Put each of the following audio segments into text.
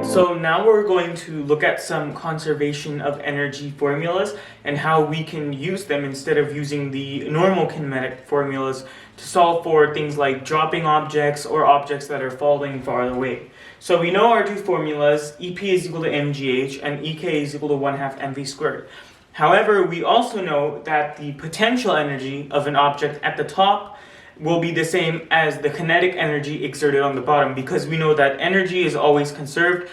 So now we're going to look at some conservation of energy formulas and how we can use them instead of using the normal kinematic formulas to solve for things like dropping objects or objects that are falling far away. So we know our two formulas, EP is equal to mgh and EK is equal to 1/2 mv squared. However, we also know that the potential energy of an object at the top will be the same as the kinetic energy exerted on the bottom, because we know that energy is always conserved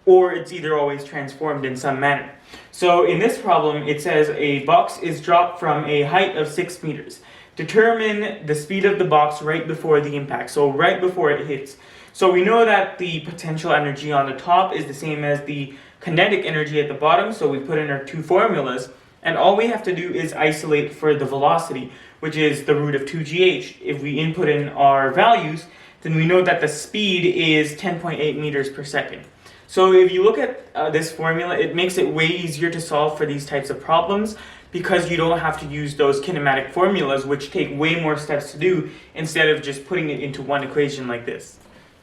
or it's either always transformed in some manner. So in this problem, it says a box is dropped from a height of 6 meters. Determine the speed of the box right before the impact, so right before it hits. So we know that the potential energy on the top is the same as the kinetic energy at the bottom, so we put in our two formulas, and all we have to do is isolate for the velocity, which is the root of 2gh. If we input in our values, then we know that the speed is 10.8 meters per second. So if you look at this formula, it makes it way easier to solve for these types of problems because you don't have to use those kinematic formulas, which take way more steps to do, instead of just putting it into one equation like this.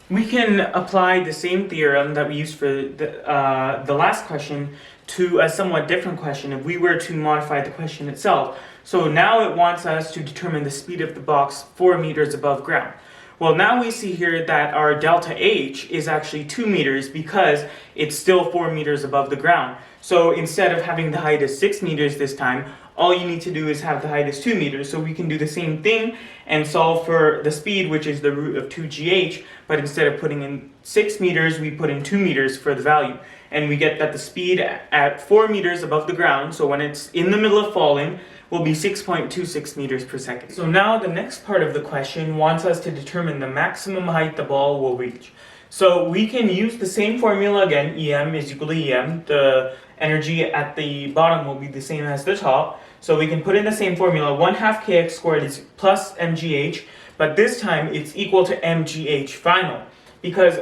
We can apply the same theorem that we used for the last question to a somewhat different question if we were to modify the question itself. So now it wants us to determine the speed of the box 4 meters above ground. Well, now we see here that our delta H is actually 2 meters because it's still 4 meters above the ground. So instead of having the height as 6 meters this time, all you need to do is have the height as 2 meters. So we can do the same thing and solve for the speed, which is the root of 2gh, but instead of putting in 6 meters, we put in 2 meters for the value. And we get that the speed at 4 meters above the ground, so when it's in the middle of falling, will be 6.26 meters per second. So now the next part of the question wants us to determine the maximum height the ball will reach. So we can use the same formula again, EM is equal to EM. The energy at the bottom will be the same as the top. So we can put in the same formula, 1/2 kx squared is plus mgh, but this time it's equal to mgh final. Because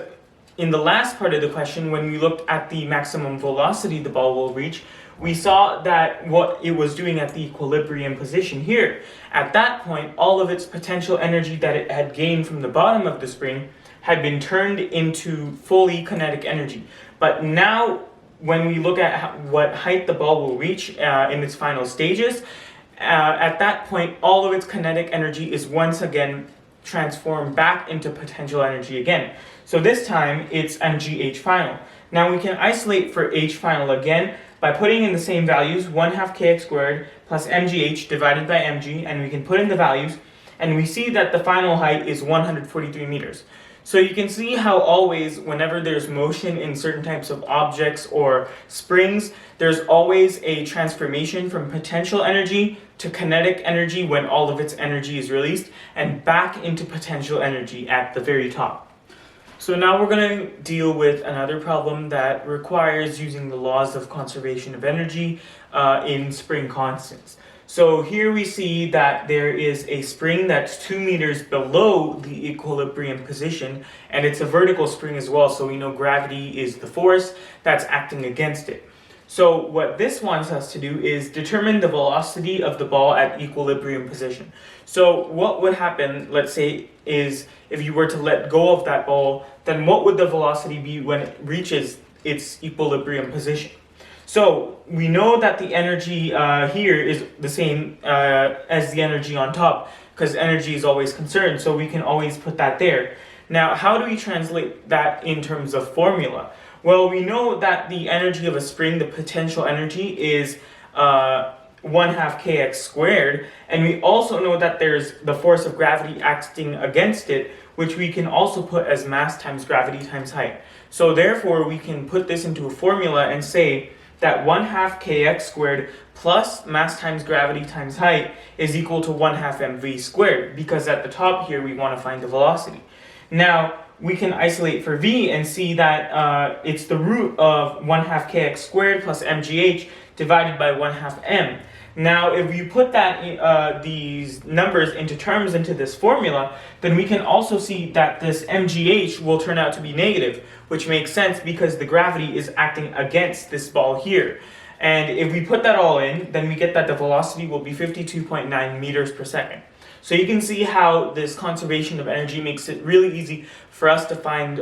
in the last part of the question, when we looked at the maximum velocity the ball will reach, we saw that what it was doing at the equilibrium position here. At that point, all of its potential energy that it had gained from the bottom of the spring had been turned into fully kinetic energy. But now, when we look at what height the ball will reach in its final stages, at that point, all of its kinetic energy is once again transformed back into potential energy again. So this time, it's mgh final. Now we can isolate for h final again by putting in the same values, 1/2 kx squared plus mgh divided by mg, and we can put in the values, and we see that the final height is 143 meters. So you can see how always, whenever there's motion in certain types of objects or springs, there's always a transformation from potential energy to kinetic energy when all of its energy is released, and back into potential energy at the very top. So now we're going to deal with another problem that requires using the laws of conservation of energy in spring constants. So here we see that there is a spring that's 2 meters below the equilibrium position, and it's a vertical spring as well, so we know gravity is the force that's acting against it. So what this wants us to do is determine the velocity of the ball at equilibrium position. So what would happen, let's say, is if you were to let go of that ball, then what would the velocity be when it reaches its equilibrium position? So we know that the energy here is the same as the energy on top, because energy is always conserved, so we can always put that there. Now, how do we translate that in terms of formula? Well, we know that the energy of a spring, the potential energy, is 1/2 kx squared, and we also know that there's the force of gravity acting against it, which we can also put as mass times gravity times height. So therefore, we can put this into a formula and say that 1/2 kx squared plus mass times gravity times height is equal to 1/2 mv squared, because at the top here we want to find the velocity. Now, we can isolate for v and see that it's the root of 1/2 kx squared plus mgh divided by 1/2 m. Now, if you put these numbers into terms into this formula, then we can also see that this mgh will turn out to be negative, which makes sense because the gravity is acting against this ball here. And if we put that all in, then we get that the velocity will be 52.9 meters per second. So you can see how this conservation of energy makes it really easy for us to find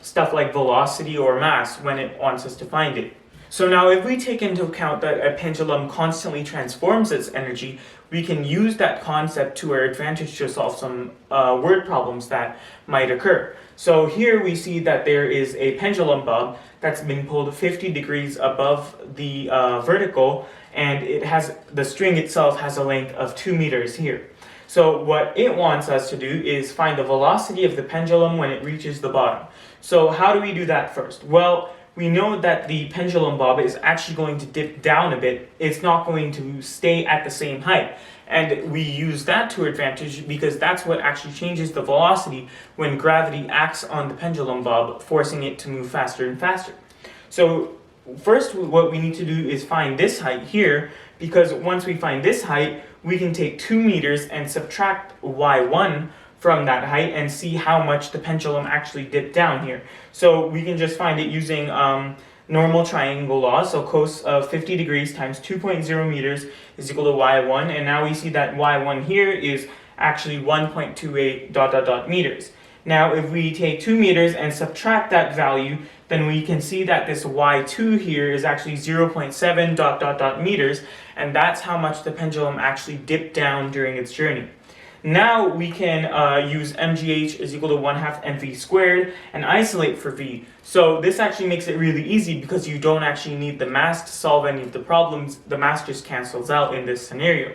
stuff like velocity or mass when it wants us to find it. So now if we take into account that a pendulum constantly transforms its energy, we can use that concept to our advantage to solve some word problems that might occur. So here we see that there is a pendulum bob that's been pulled 50 degrees above the vertical, and the string itself has a length of 2 meters here. So what it wants us to do is find the velocity of the pendulum when it reaches the bottom. So how do we do that first? Well, we know that the pendulum bob is actually going to dip down a bit. It's not going to stay at the same height. And we use that to advantage because that's what actually changes the velocity when gravity acts on the pendulum bob, forcing it to move faster and faster. So first, what we need to do is find this height here, because once we find this height, we can take 2 meters and subtract y1 from that height and see how much the pendulum actually dipped down here. So we can just find it using normal triangle law. So cos of 50 degrees times 2.0 meters is equal to y1, and now we see that y1 here is actually 1.28 ... meters. Now if we take 2 meters and subtract that value, then we can see that this y2 here is actually 0.7 ... meters, and that's how much the pendulum actually dipped down during its journey. Now we can use mgh is equal to 1/2 mv squared and isolate for v. So this actually makes it really easy because you don't actually need the mass to solve any of the problems. The mass just cancels out in this scenario.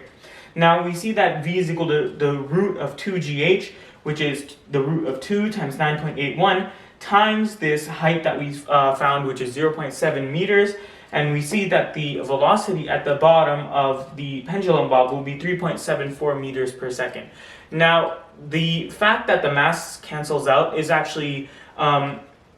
Now we see that v is equal to the root of 2gh, which is the root of 2 times 9.81 times this height that we found, which is 0.7 meters. And we see that the velocity at the bottom of the pendulum bob will be 3.74 meters per second. Now, the fact that the mass cancels out is actually,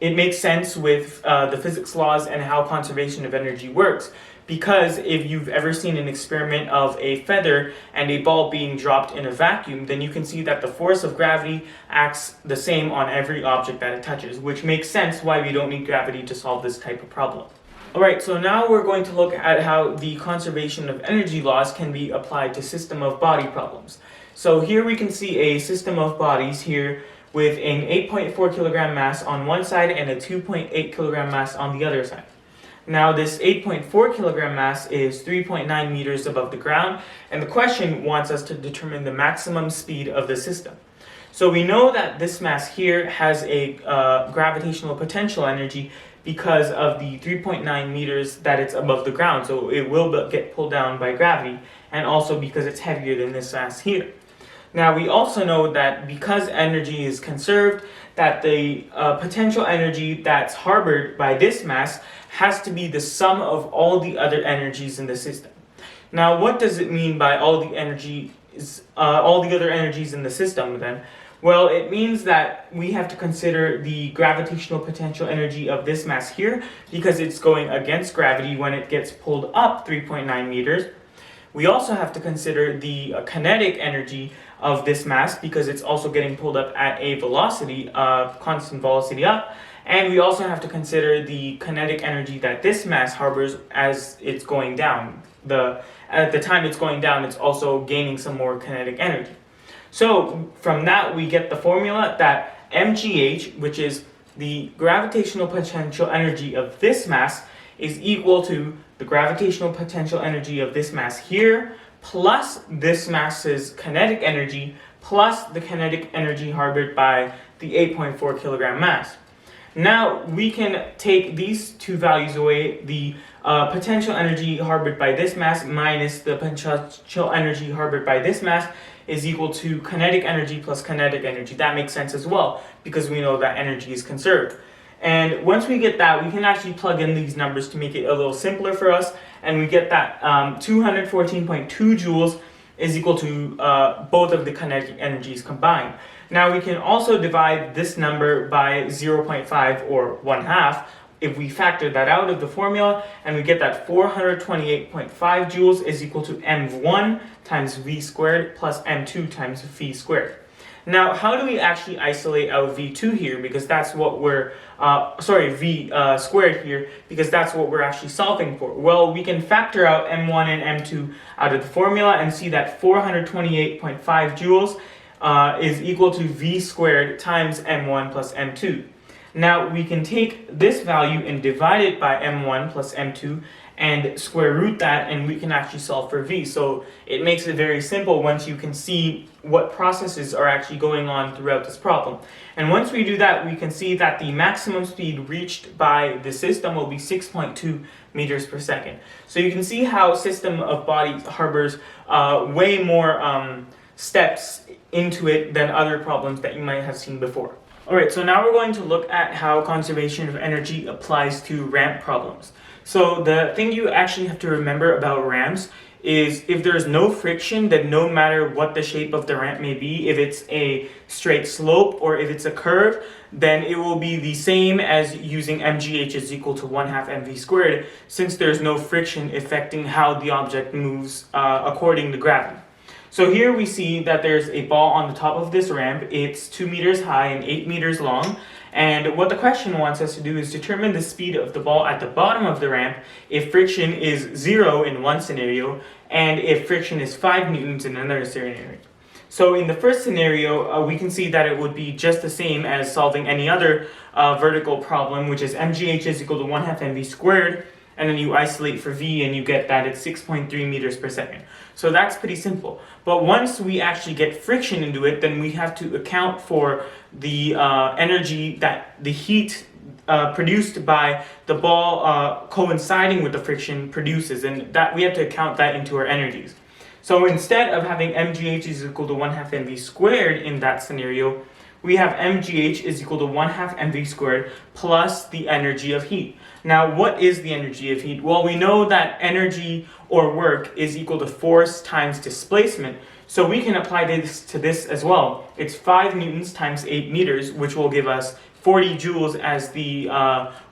it makes sense with the physics laws and how conservation of energy works. Because if you've ever seen an experiment of a feather and a ball being dropped in a vacuum, then you can see that the force of gravity acts the same on every object that it touches, which makes sense why we don't need gravity to solve this type of problem. Alright, so now we're going to look at how the conservation of energy laws can be applied to system of body problems. So here we can see a system of bodies here with an 8.4 kilogram mass on one side and a 2.8 kilogram mass on the other side. Now this 8.4 kilogram mass is 3.9 meters above the ground, and the question wants us to determine the maximum speed of the system. So we know that this mass here has a gravitational potential energy because of the 3.9 meters that it's above the ground, so it will get pulled down by gravity, and also because it's heavier than this mass here. Now we also know that because energy is conserved, that the potential energy that's harbored by this mass has to be the sum of all the other energies in the system. Now what does it mean by all the other energies in the system then? Well, it means that we have to consider the gravitational potential energy of this mass here because it's going against gravity when it gets pulled up 3.9 meters. We also have to consider the kinetic energy of this mass because it's also getting pulled up at a velocity, constant velocity up. And we also have to consider the kinetic energy that this mass harbors as it's going down. At the time it's going down, it's also gaining some more kinetic energy. So from that we get the formula that mgh, which is the gravitational potential energy of this mass, is equal to the gravitational potential energy of this mass here plus this mass's kinetic energy plus the kinetic energy harbored by the 8.4 kilogram mass. Now we can take these two values away, the potential energy harbored by this mass minus the potential energy harbored by this mass is equal to kinetic energy plus kinetic energy. That makes sense as well because we know that energy is conserved. And once we get that, we can actually plug in these numbers to make it a little simpler for us, and we get that 214.2 joules is equal to both of the kinetic energies combined. Now we can also divide this number by 0.5 or 1/2 if we factor that out of the formula, and we get that 428.5 joules is equal to m1 times v squared plus m2 times v squared. Now, how do we actually isolate out v2 here? Because that's what we're, v squared here, because that's what we're actually solving for. Well, we can factor out m1 and m2 out of the formula and see that 428.5 joules is equal to v squared times m1 plus m2. Now, we can take this value and divide it by m1 plus m2 and square root that, and we can actually solve for v. So it makes it very simple once you can see what processes are actually going on throughout this problem. And once we do that, we can see that the maximum speed reached by the system will be 6.2 meters per second. So you can see how system of bodies harbors way more steps into it than other problems that you might have seen before. Alright, so now we're going to look at how conservation of energy applies to ramp problems. So the thing you actually have to remember about ramps is if there's no friction, then no matter what the shape of the ramp may be, if it's a straight slope or if it's a curve, then it will be the same as using mgh is equal to 1/2 mv squared, since there's no friction affecting how the object moves according to gravity. So here we see that there's a ball on the top of this ramp. It's 2 meters high and 8 meters long. And what the question wants us to do is determine the speed of the ball at the bottom of the ramp if friction is 0 in one scenario and if friction is 5 newtons in another scenario. So in the first scenario, we can see that it would be just the same as solving any other vertical problem, which is mgh is equal to 1/2 mv squared. And then you isolate for v and you get that it's 6.3 meters per second. So that's pretty simple. But once we actually get friction into it, then we have to account for the energy that the heat produced by the ball coinciding with the friction produces, and that we have to account that into our energies. So instead of having mgh is equal to 1/2 mv squared in that scenario, we have mgh is equal to 1/2 mv squared plus the energy of heat. Now, what is the energy of heat? Well, we know that energy or work is equal to force times displacement, so we can apply this to this as well. It's 5 newtons times 8 meters, which will give us 40 joules as the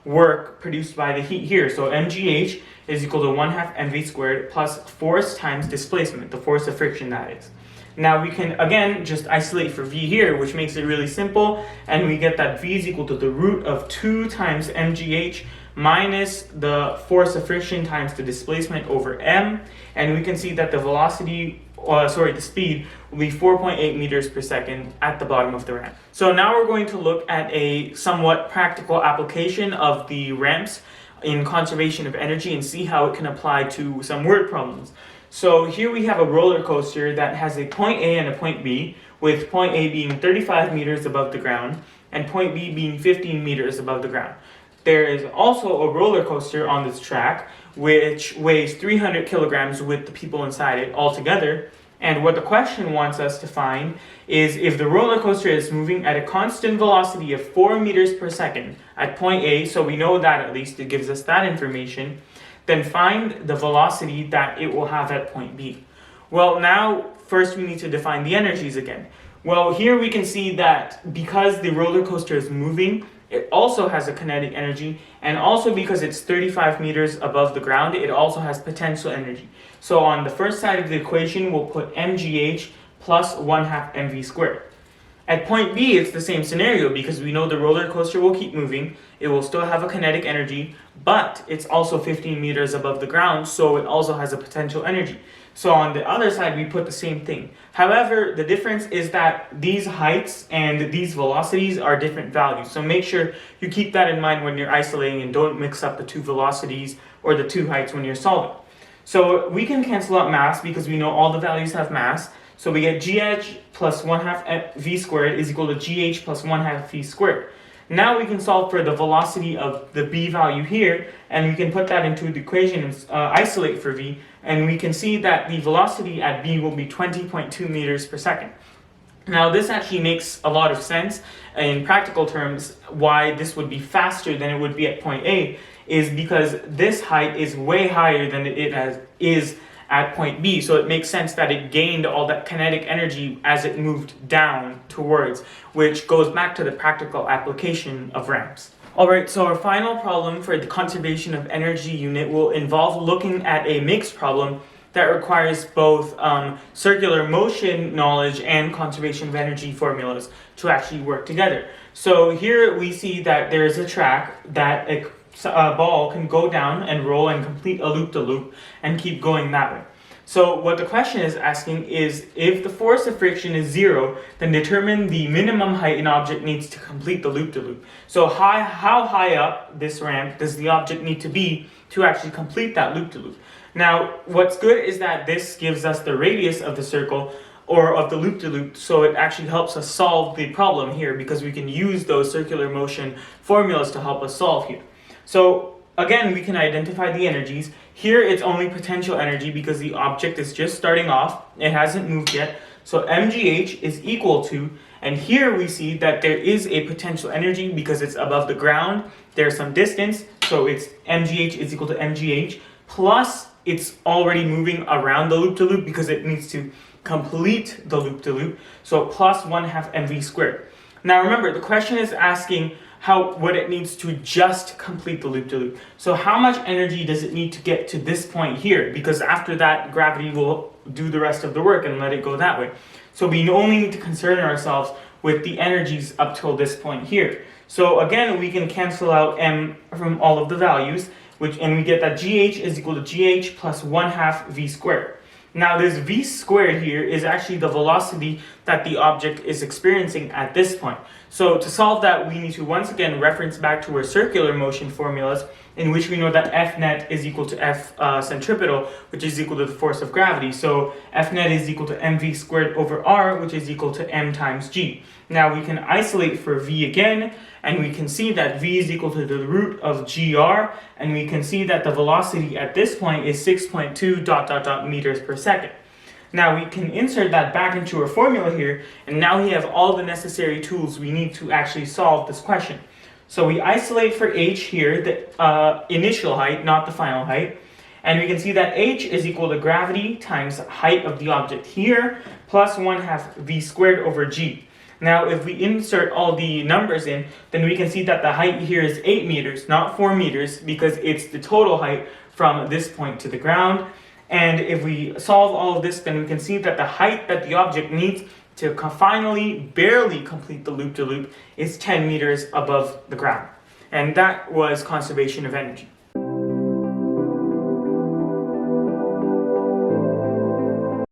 work produced by the heat here. So mgh is equal to 1/2 mv squared plus force times displacement, the force of friction that is. Now we can again just isolate for v here, which makes it really simple, and we get that v is equal to the root of 2 times mgh minus the force of friction times the displacement over m, and we can see that the velocity, the speed will be 4.8 meters per second at the bottom of the ramp. So now we're going to look at a somewhat practical application of the ramps in conservation of energy and see how it can apply to some word problems. So here we have a roller coaster that has a point A and a point B, with point A being 35 meters above the ground and point B being 15 meters above the ground. There is also a roller coaster on this track which weighs 300 kilograms with the people inside it all together. And what the question wants us to find is if the roller coaster is moving at a constant velocity of 4 meters per second at point A, so we know that at least it gives us that information, then find the velocity that it will have at point B. Well, now first we need to define the energies again. Well, here we can see that because the roller coaster is moving, it also has a kinetic energy, and also because it's 35 meters above the ground, it also has potential energy. So on the first side of the equation, we'll put mgh plus 1/2 mv squared. At point B, it's the same scenario because we know the roller coaster will keep moving. It will still have a kinetic energy, but it's also 15 meters above the ground, so it also has a potential energy. So on the other side, we put the same thing. However, the difference is that these heights and these velocities are different values. So make sure you keep that in mind when you're isolating and don't mix up the two velocities or the two heights when you're solving. So we can cancel out mass because we know all the values have mass. So we get gh plus 1/2 v squared is equal to gh plus 1/2 v squared. Now we can solve for the velocity of the b value here, and we can put that into the equation and isolate for v, and we can see that the velocity at b will be 20.2 meters per second. Now this actually makes a lot of sense in practical terms. Why this would be faster than it would be at point A is because this height is way higher than it is at point B, so it makes sense that it gained all that kinetic energy as it moved down towards, which goes back to the practical application of ramps. Alright, so our final problem for the conservation of energy unit will involve looking at a mixed problem that requires both circular motion knowledge and conservation of energy formulas to actually work together. So here we see that there is a track that a ball can go down and roll and complete a loop-to-loop and keep going that way. So what the question is asking is, if the force of friction is 0, then determine the minimum height an object needs to complete the loop-to-loop. So how high up this ramp does the object need to be to actually complete that loop-to-loop? Now, what's good is that this gives us the radius of the circle or of the loop-to-loop, so it actually helps us solve the problem here because we can use those circular motion formulas to help us solve here. So again, we can identify the energies. Here it's only potential energy because the object is just starting off. It hasn't moved yet. So mgh is equal to, and here we see that there is a potential energy because it's above the ground. There's some distance, so it's mgh is equal to mgh, plus it's already moving around the loop-to-loop because it needs to complete the loop-to-loop. So plus 1/2 mv squared. Now remember, the question is asking what it needs to just complete the loop-to-loop. So how much energy does it need to get to this point here? Because after that, gravity will do the rest of the work and let it go that way. So we only need to concern ourselves with the energies up till this point here. So again, we can cancel out m from all of the values, and we get that gh is equal to gh plus 1/2 v squared. Now this v squared here is actually the velocity that the object is experiencing at this point. So to solve that, we need to once again reference back to our circular motion formulas, in which we know that F net is equal to F centripetal, which is equal to the force of gravity. So F net is equal to mv squared over r, which is equal to m times g. Now we can isolate for v again, and we can see that v is equal to the root of gr, and we can see that the velocity at this point is 6.2 ... meters per second. Now we can insert that back into our formula here, and now we have all the necessary tools we need to actually solve this question. So we isolate for h here, the initial height, not the final height, and we can see that h is equal to gravity times height of the object here, plus 1/2 v squared over g. Now if we insert all the numbers in, then we can see that the height here is 8 meters, not 4 meters, because it's the total height from this point to the ground. And if we solve all of this, then we can see that the height that the object needs to finally barely complete the loop-to-loop is 10 meters above the ground. And that was conservation of energy.